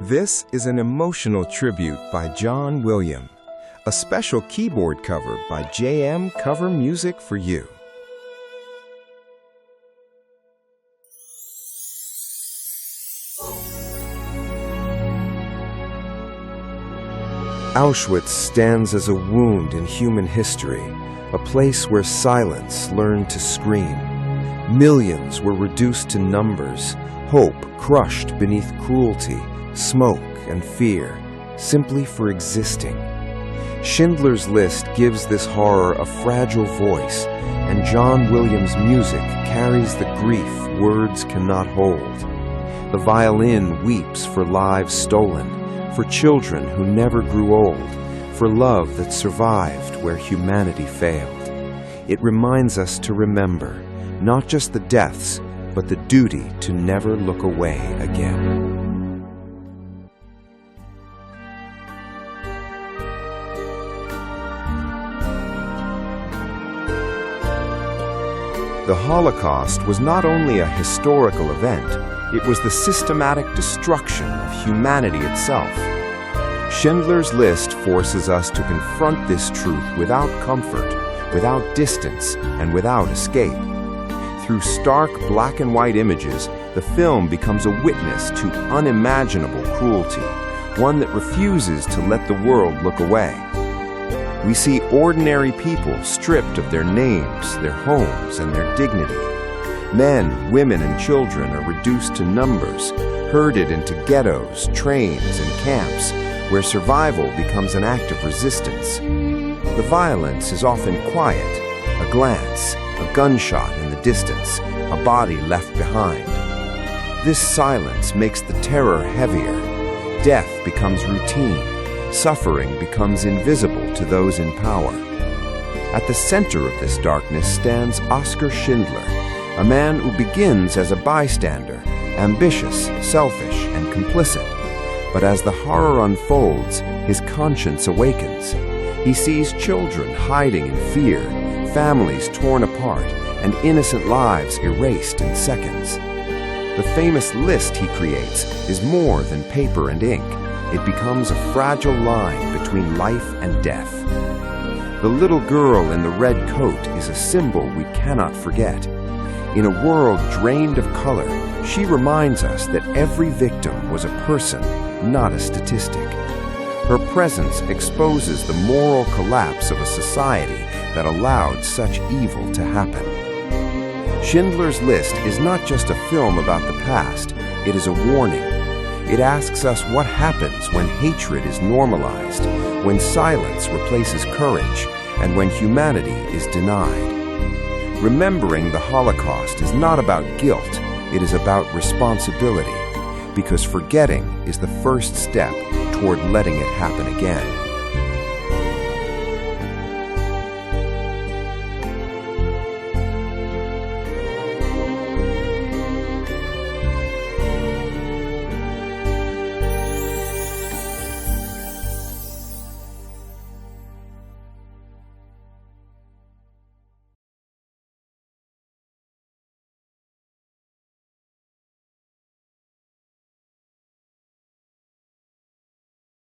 This is an emotional tribute by John William, a special keyboard cover by JM Cover Music for You. Auschwitz stands as a wound in human history, a place where silence learned to scream. Millions were reduced to numbers, hope crushed beneath cruelty, smoke and fear, simply for existing. Schindler's List gives this horror a fragile voice, and John Williams' music carries the grief words cannot hold. The violin weeps for lives stolen, for children who never grew old, for love that survived where humanity failed. It reminds us to remember, not just the deaths, but the duty to never look away again. The Holocaust was not only a historical event, it was the systematic destruction of humanity itself. Schindler's List forces us to confront this truth without comfort, without distance, and without escape. Through stark black and white images, the film becomes a witness to unimaginable cruelty, one that refuses to let the world look away. We see ordinary people stripped of their names, their homes, and their dignity. Men, women, and children are reduced to numbers, herded into ghettos, trains, and camps, where survival becomes an act of resistance. The violence is often quiet, a glance, a gunshot in the distance, a body left behind. This silence makes the terror heavier. Death becomes routine. Suffering becomes invisible to those in power. At the center of this darkness stands Oskar Schindler, a man who begins as a bystander, ambitious, selfish, and complicit. But as the horror unfolds, his conscience awakens. He sees children hiding in fear, families torn apart, and innocent lives erased in seconds. The famous list he creates is more than paper and ink. It becomes a fragile line between life and death. The little girl in the red coat is a symbol we cannot forget. In a world drained of color, she reminds us that every victim was a person, not a statistic. Her presence exposes the moral collapse of a society that allowed such evil to happen. Schindler's List is not just a film about the past, it is a warning. It asks us what happens when hatred is normalized, when silence replaces courage, and when humanity is denied. Remembering the Holocaust is not about guilt, it is about responsibility, because forgetting is the first step toward letting it happen again.